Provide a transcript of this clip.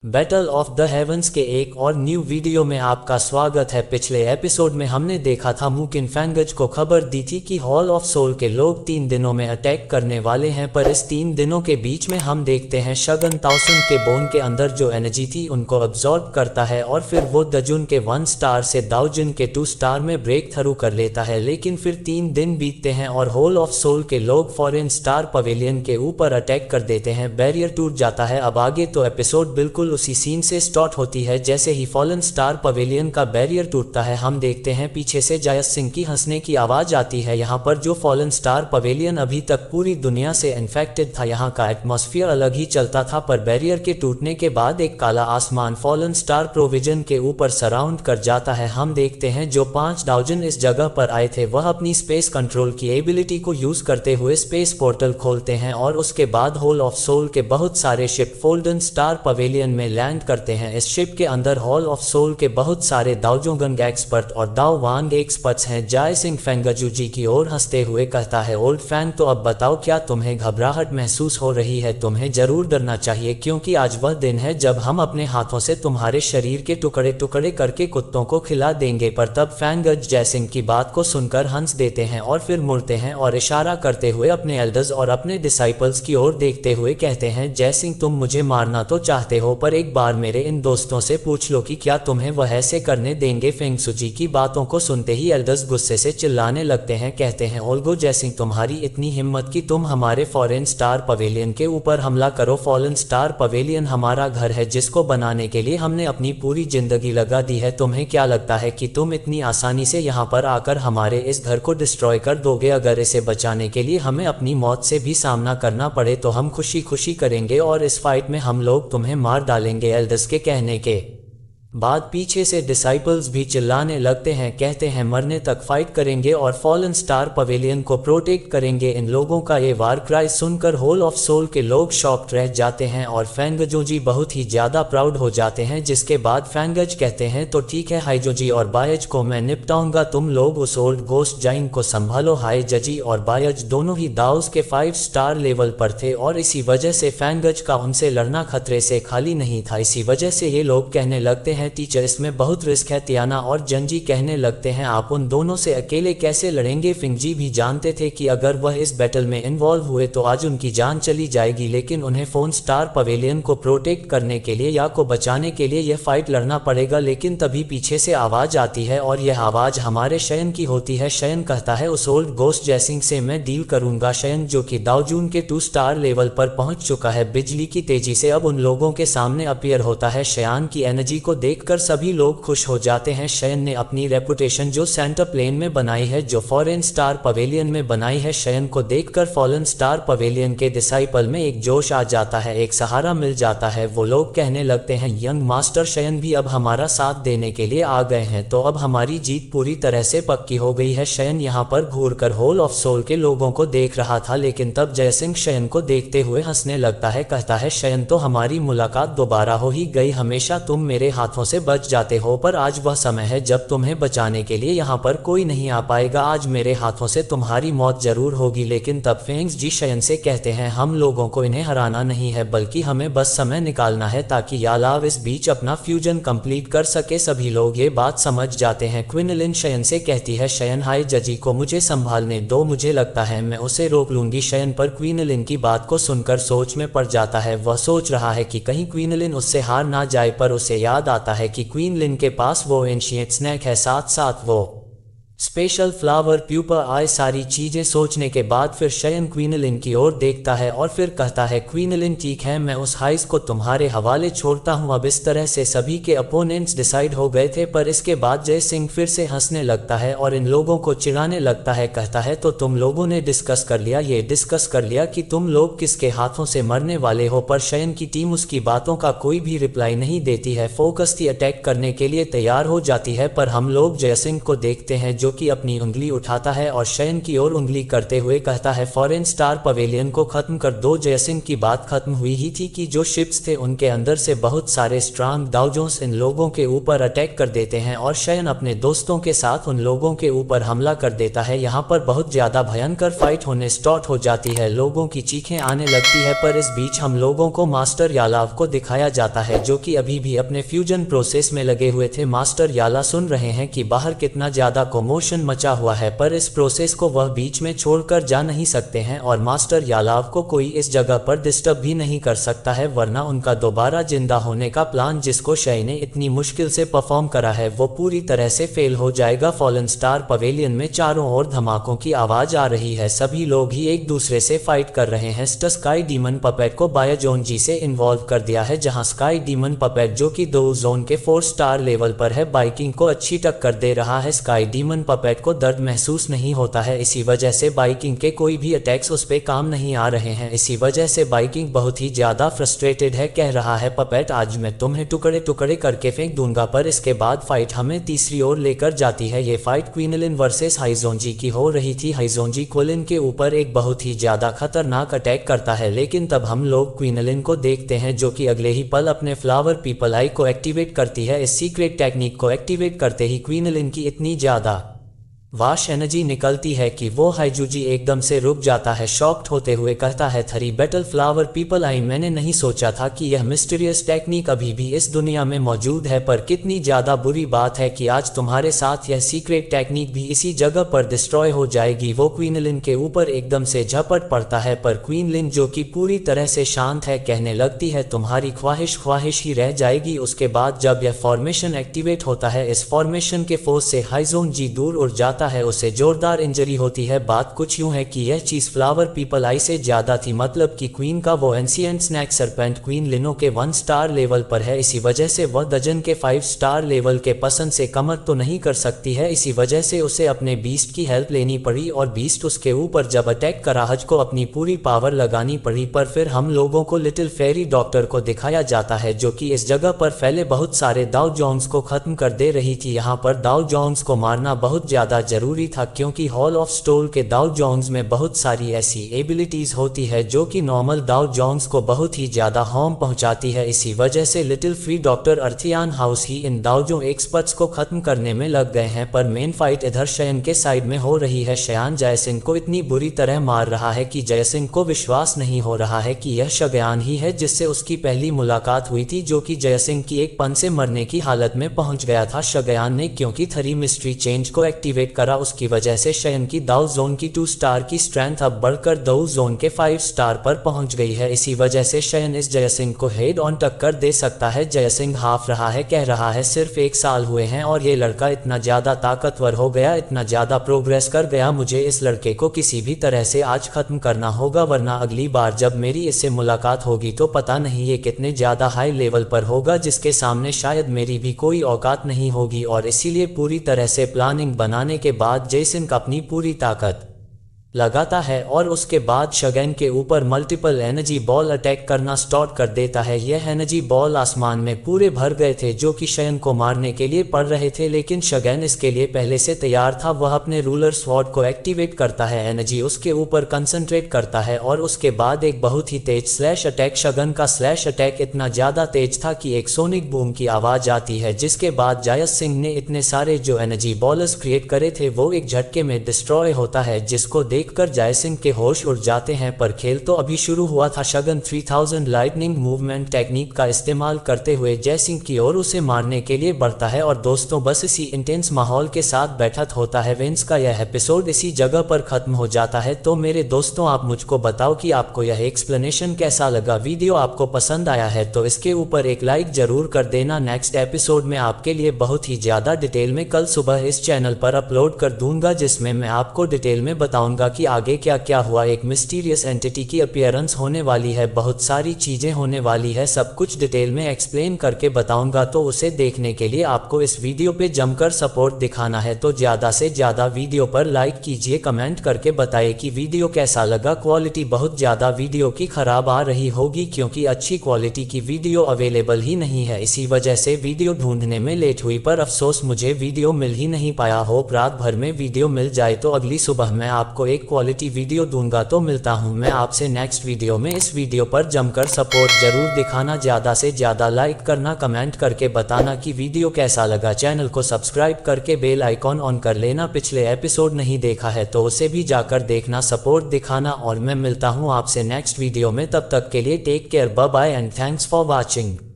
Battle of the heavens के एक और न्यू वीडियो में आपका स्वागत है। पिछले एपिसोड में हमने देखा था मुकिन फैंगज को खबर दी थी कि हॉल ऑफ सोल के लोग 3 दिनों में अटैक करने वाले हैं, पर इस 3 दिनों के बीच में हम देखते हैं शगन ताओसुन के बोन के अंदर जो एनर्जी थी उनको अब्जॉर्ब करता है और फिर वो दजुन के 1 स्टार से दाओजिन के 2 स्टार में ब्रेक थ्रू कर लेता है। लेकिन फिर 3 दिन बीतते हैं और हॉल ऑफ सोल के लोग फॉरेन स्टार पवेलियन के ऊपर अटैक कर देते हैं। बैरियर टूट जाता है। अब आगे तो एपिसोड बिल्कुल उसी सीन से स्टार्ट होती है। जैसे ही फॉलन स्टार पवेलियन का बैरियर टूटता है हम देखते हैं पीछे से जायस सिंह की हंसने की आवाज आती है। यहाँ पर जो फॉलन स्टार पवेलियन अभी तक पूरी दुनिया से इन्फेक्टेड था, यहाँ का एटमॉस्फेयर अलग ही चलता था, पर बैरियर के टूटने के बाद एक काला आसमान फॉलन स्टार प्रोविजन के ऊपर सराउंड कर जाता है। हम देखते हैं जो 5 दाउजन इस जगह पर आए थे वह अपनी स्पेस कंट्रोल की एबिलिटी को यूज करते हुए स्पेस पोर्टल खोलते हैं और उसके बाद हॉल ऑफ सोल के बहुत सारे शिप फोल्डन स्टार पवेलियन में लैंड करते हैं। इस शिप के अंदर हॉल ऑफ सोल के बहुत सारे दाओजोंगंग एक्सपर्ट और दाओ वांग एक्सपर्ट्स हैं। जाय सिंह फेंगजू जी की ओर हंसते हुए कहता है, ओल्ड फैन तो अब बताओ क्या तुम्हें घबराहट महसूस हो रही है? तुम्हें जरूर डरना चाहिए क्योंकि आज वह दिन है जब हम अपने हाथों से तुम्हारे शरीर के टुकड़े टुकड़े करके कुत्तों को खिला देंगे। पर तब फेंगज जय सिंह की बात को सुनकर हंस देते हैं और फिर मुड़ते हैं और इशारा करते हुए अपने एल्डर्स और अपने डिसाइपल्स की ओर देखते हुए कहते हैं, जय सिंह तुम मुझे मारना तो चाहते हो पर एक बार मेरे इन दोस्तों से पूछ लो कि क्या तुम्हें वह ऐसे करने देंगे। फेंगसुजी की बातों को सुनते ही एल्डर्स गुस्से से चिल्लाने लगते हैं। कहते हैं, ओल्गो जैसिंग तुम्हारी इतनी हिम्मत कि तुम हमारे फॉरेन स्टार पवेलियन के ऊपर हमला करो। फॉरेन स्टार पवेलियन हमारा घर है जिसको बनाने के लिए हमने अपनी पूरी जिंदगी लगा दी है। तुम्हें क्या लगता है कि तुम इतनी आसानी से यहाँ पर आकर हमारे इस घर को डिस्ट्रॉय कर दोगे? अगर इसे बचाने के लिए हमें अपनी मौत से भी सामना करना पड़े तो हम खुशी खुशी करेंगे और इस फाइट में हम लोग तुम्हें मार डालेंगे। एल्डर्स के कहने के बाद पीछे से डिसाइपल्स भी चिल्लाने लगते हैं। कहते हैं, मरने तक फाइट करेंगे और फॉलन स्टार पवेलियन को प्रोटेक्ट करेंगे। इन लोगों का ये वार क्राई सुनकर होल ऑफ सोल के लोग शॉक्ड रह जाते हैं और फेंगजोजी बहुत ही ज्यादा प्राउड हो जाते हैं। जिसके बाद फेंगज कहते हैं, तो ठीक है हाइजोजी और बायज को मैं निपटाऊंगा, तुम लोग उस ओल्ड गोस्ट जाइन को संभालो। हाइजजी और बायज दोनों ही दाउस के 5 स्टार लेवल पर थे और इसी वजह से फेंगज का उनसे लड़ना खतरे से खाली नहीं था। इसी वजह से ये लोग कहने लगते हैं, टीचर इसमें बहुत रिस्क है। तियाना और जंजी कहने लगते हैं, आप उन दोनों से अकेले कैसे लड़ेंगे? फिंगजी भी जानते थे कि अगर वह इस बैटल में इन्वॉल्व हुए तो आज उनकी जान चली जाएगी, लेकिन उन्हें फोन स्टार पवेलियन को प्रोटेक्ट करने के लिए या को बचाने के लिए यह फाइट लड़ना पड़ेगा। लेकिन तभी पीछे से आवाज आती है और यह आवाज हमारे शयन की होती है। शयन कहता है, उस ओल्ड गोस्ट जैसिंग से मैं डील करूंगा। शयन जो कि दाओजून के 2 स्टार लेवल पर पहुंच चुका है, बिजली की तेजी से अब उन लोगों के सामने अपीयर होता है। शयान की एनर्जी को देखकर सभी लोग खुश हो जाते हैं। शयन ने अपनी रेपुटेशन जो सेंटर प्लेन में बनाई है, जो फॉरेन स्टार पवेलियन में बनाई है, शयन को देखकर फॉलन स्टार पवेलियन के डिसाइपल में एक जोश आ जाता है, एक सहारा मिल जाता है। वो लोग कहने लगते हैं, यंग मास्टर शयन भी अब हमारा साथ देने के लिए आ गए हैं, तो अब हमारी जीत पूरी तरह से पक्की हो गई है। शयन यहाँ पर घूरकर होल ऑफ सोल के लोगों को देख रहा था, लेकिन तब जयसिंह शयन को देखते हुए हंसने लगता है। कहता है, शयन तो हमारी मुलाकात दोबारा हो ही गई, हमेशा तुम मेरे हाथों से बच जाते हो, पर आज वह समय है जब तुम्हें बचाने के लिए यहाँ पर कोई नहीं आ पाएगा। आज मेरे हाथों से तुम्हारी मौत जरूर होगी। लेकिन तब फेंग्स जी शयन से कहते हैं, हम लोगों को इन्हें हराना नहीं है, बल्कि हमें बस समय निकालना है ताकि यालाव इस बीच अपना फ्यूजन कंप्लीट कर सके। सभी लोग ये बात समझ जाते हैं। क्विनलिन शयन से कहती है, शयन हाय जजी को मुझे संभालने दो, मुझे लगता है मैं उसे रोक लूंगी। शयन पर क्विनलिन की बात को सुनकर सोच में पड़ जाता है। वह सोच रहा है कि कहीं क्विनलिन उससे हार ना जाए, पर उसे याद आता है कि क्वीनलिन के पास वो एंशिएंट स्नैक है, साथ साथ वो स्पेशल फ्लावर प्यूपर आए। सारी चीजें सोचने के बाद फिर शयन क्वीनलिन की ओर देखता है और फिर कहता है, क्वीनलिन ठीक है, मैं उस हाइस को तुम्हारे हवाले छोड़ता हूँ। अब इस तरह से सभी के अपोनेंट्स डिसाइड हो गए थे, पर इसके बाद जय सिंह फिर से हंसने लगता है और इन लोगों को चिढ़ाने लगता है। कहता है, तो तुम लोगों ने डिस्कस कर लिया, ये डिस्कस कर लिया कि तुम लोग किसके हाथों से मरने वाले हो? पर शयन की टीम उसकी बातों का कोई भी रिप्लाई नहीं देती है। फोकस थी अटैक करने के लिए तैयार हो जाती है, पर हम लोग जय सिंह को देखते हैं जो जो कि अपनी उंगली उठाता है और शयन की ओर उंगली करते हुए कहता है, फॉरेन स्टार पवेलियन को खत्म कर दो। जयसिंह की बात खत्म हुई ही थी कि जो शिप्स थे उनके अंदर से बहुत सारे स्ट्रांग डाउ जोन्स इन लोगों के ऊपर अटैक कर देते हैं और शयन अपने दोस्तों के साथ उन लोगों के ऊपर हमला कर देता है। यहाँ पर बहुत ज्यादा भयंकर फाइट होने स्टार्ट हो जाती है, लोगों की चीखें आने लगती है। पर इस बीच हम लोगों को मास्टर यालाव को दिखाया जाता है जो कि अभी भी अपने फ्यूजन प्रोसेस में लगे हुए थे। मास्टर याला सुन रहे हैं कि बाहर कितना ज्यादा कॉमोशन मचा हुआ है, पर इस प्रोसेस को वह बीच में छोड़कर जा नहीं सकते हैं और मास्टर यालाव को कोई इस जगह पर डिस्टर्ब भी नहीं कर सकता है, वरना उनका दोबारा जिंदा होने का प्लान जिसको शय ने इतनी मुश्किल से परफॉर्म करा है वो पूरी तरह से फेल हो जाएगा। फॉलन स्टार पवेलियन में चारों ओर धमाकों की आवाज आ रही है, सभी लोग ही एक दूसरे से फाइट कर रहे हैं। स्काई डीमन पपेट को बायोजोन जी से इन्वॉल्व कर दिया है, जहां स्काई डीमन पपेट जो कि 2 जोन के 4 स्टार लेवल पर है बाइकिंग को अच्छी टक्कर दे रहा है। स्काई डीमन पपेट को दर्द महसूस नहीं होता है, इसी वजह से बाइकिंग के कोई भी अटैक्स उस पे काम नहीं आ रहे हैं। इसी वजह से बाइकिंग बहुत ही ज्यादा फ्रस्ट्रेटेड है, कह रहा है, पपेट आज मैं तुम्हें टुकड़े टुकड़े करके फेंक दूंगा। पर इसके बाद फाइट हमें तीसरी ओर लेकर जाती है। ये फाइट क्वीनलिन वर्सेस हाइजोंजी की हो रही थी। हाइजोंजी क्विलिन के ऊपर एक बहुत ही ज्यादा खतरनाक अटैक करता है, लेकिन तब हम लोग क्वीनलिन को देखते हैं जो कि अगले ही पल अपने फ्लावर पीपल आई को एक्टिवेट करती है। इस सीक्रेट टेक्निक को एक्टिवेट करते ही क्वीनलिन की इतनी ज्यादा वाश एनर्जी निकलती है कि वो हाइजूजी एकदम से रुक जाता है, शॉक्ड होते हुए कहता है, थरी बैटल फ्लावर पीपल आई, मैंने नहीं सोचा था कि यह मिस्टीरियस टेक्निक अभी भी इस दुनिया में मौजूद है, पर कितनी ज्यादा बुरी बात है कि आज तुम्हारे साथ यह सीक्रेट टेक्निक भी इसी जगह पर डिस्ट्रॉय हो जाएगी। वो क्वीनलिन के ऊपर एकदम से झपट पड़ता है, पर क्वीनलिन जो कि पूरी तरह से शांत है कहने लगती है, तुम्हारी ख्वाहिश ही रह जाएगी। उसके बाद जब यह फॉर्मेशन एक्टिवेट होता है, इस फॉर्मेशन के फोर्स से हाइजोन जी दूर उड़ जाता है, उसे जोरदार इंजरी होती है। बात कुछ यूं है कि यह चीज फ्लावर पीपल आई से ज्यादा थी, मतलब कि क्वीन का वो एंशिएंट स्नैक सरपेंट क्वीन लिनो के 1 स्टार लेवल पर है, इसी वजह से वह दजन के 5 स्टार लेवल के पसंद से कमर तो नहीं कर सकती है। इसी वजह से उसे अपने बीस्ट की हेल्प लेनी पड़ी और बीस्ट उसके ऊपर जब अटैक करा हज को अपनी पूरी पावर लगानी पड़ी। पर फिर हम लोगों को लिटिल फेरी डॉक्टर को दिखाया जाता है जो कि इस जगह पर फैले बहुत सारे दाउ जोन्स को खत्म कर दे रही थी। यहाँ पर दाउ जोन्स को मारना बहुत ज्यादा जरूरी था, क्योंकि हॉल ऑफ स्टोल के दाउ जोन्स में बहुत सारी ऐसी एबिलिटीज होती है जो कि नॉर्मल दाउ जोन्स को बहुत ही ज्यादा हार्म पहुंचाती है। इसी वजह से लिटिल फ्री डॉक्टर अर्थियान हाउस ही इन दाउजो एक्सपर्ट्स को खत्म करने में लग गए हैं। पर मेन फाइट इधर शयन के साइड में हो रही है। शयान जयसिंह को इतनी बुरी तरह मार रहा है कि जयसिंह को विश्वास नहीं हो रहा है कि यह शगयान ही है जिससे उसकी पहली मुलाकात हुई थी, जो कि जयसिंह की एक पन से मरने की हालत में पहुंच गया था शगयान ने, क्योंकि थरी मिस्ट्री चेंज को एक्टिवेट करा। उसकी वजह से शयन की दाउ जोन की 2 स्टार की स्ट्रेंथ अब बढ़कर दाउ जोन के 5 स्टार पर पहुंच गई है। इसी वजह से शयन इस जयसिंह को हेड ऑन टक्कर दे सकता है। जयसिंह हाफ रहा है, कह रहा है, सिर्फ 1 साल हुए हैं और ये लड़का इतना ज्यादा ताकतवर हो गया, इतना ज्यादा प्रोग्रेस कर गया, मुझे इस लड़के को किसी भी तरह से आज खत्म करना होगा, वरना अगली बार जब मेरी इससे मुलाकात होगी तो पता नहीं ये कितने ज्यादा हाई लेवल पर होगा, जिसके सामने शायद मेरी भी कोई औकात नहीं होगी। और इसीलिए पूरी तरह से प्लानिंग बनाने के बाद जयसिंह अपनी पूरी ताकत लगाता है और उसके बाद शगैन के ऊपर मल्टीपल एनर्जी बॉल अटैक करना स्टार्ट कर देता है। यह एनर्जी बॉल आसमान में पूरे भर गए थे जो कि शयन को मारने के लिए पड़ रहे थे, लेकिन शगैन इसके लिए पहले से तैयार था। वह अपने रूलर स्वॉर्ड को एक्टिवेट करता है, एनर्जी उसके ऊपर कंसंट्रेट करता है और उसके बाद एक बहुत ही तेज स्लैश अटैक। शगन का स्लैश अटैक इतना ज्यादा तेज था कि एक सोनिक बूम की आवाज आती है, जिसके बाद जयस सिंह ने इतने सारे जो एनर्जी बॉलर्स क्रिएट करे थे वो एक झटके में डिस्ट्रॉय होता है, जिसको देखकर जयसिंह के होश उड़ जाते हैं। पर खेल तो अभी शुरू हुआ था। शगन 3000 लाइटनिंग मूवमेंट टेक्निक का इस्तेमाल करते हुए जयसिंह की ओर उसे मारने के लिए बढ़ता है और दोस्तों बस इसी इंटेंस माहौल के साथ बैठा होता है। वेंस का यह एपिसोड इसी जगह पर खत्म हो जाता है। तो मेरे दोस्तों आप मुझको बताओ कि आपको यह एक्सप्लेनेशन कैसा लगा। वीडियो आपको पसंद आया है तो इसके ऊपर एक लाइक जरूर कर देना। नेक्स्ट एपिसोड में आपके लिए बहुत ही ज्यादा डिटेल में कल सुबह इस चैनल पर अपलोड कर दूंगा, जिसमें मैं आपको डिटेल में बताऊंगा कि आगे क्या क्या हुआ। एक मिस्टीरियस एंटिटी की अपीयरेंस होने वाली है, बहुत सारी चीज़ें होने वाली है, सब कुछ डिटेल में एक्सप्लेन करके बताऊंगा। तो उसे देखने के लिए आपको इस वीडियो पे जमकर सपोर्ट दिखाना है। तो ज़्यादा से ज़्यादा वीडियो पर लाइक कीजिए, कमेंट करके बताइए कि वीडियो कैसा लगा। क्वालिटी बहुत ज़्यादा वीडियो की ख़राब आ रही होगी क्योंकि अच्छी क्वालिटी की वीडियो अवेलेबल ही नहीं है, इसी वजह से वीडियो ढूंढने में लेट हुई। पर अफसोस मुझे वीडियो मिल ही नहीं पाया। होप रात भर में वीडियो मिल जाए तो अगली सुबह मैं आपको एक क्वालिटी वीडियो दूंगा। तो मिलता हूं मैं आपसे नेक्स्ट वीडियो में। इस वीडियो पर जमकर सपोर्ट जरूर दिखाना, ज़्यादा से ज़्यादा लाइक करना, कमेंट करके बताना कि वीडियो कैसा लगा। चैनल को सब्सक्राइब करके बेल आइकॉन ऑन कर लेना। पिछले एपिसोड नहीं देखा है तो उसे भी जाकर देखना, सपोर्ट दिखाना। और मैं मिलता हूँ आपसे नेक्स्ट वीडियो में, तब तक के लिए take care, bye bye and thanks for watching.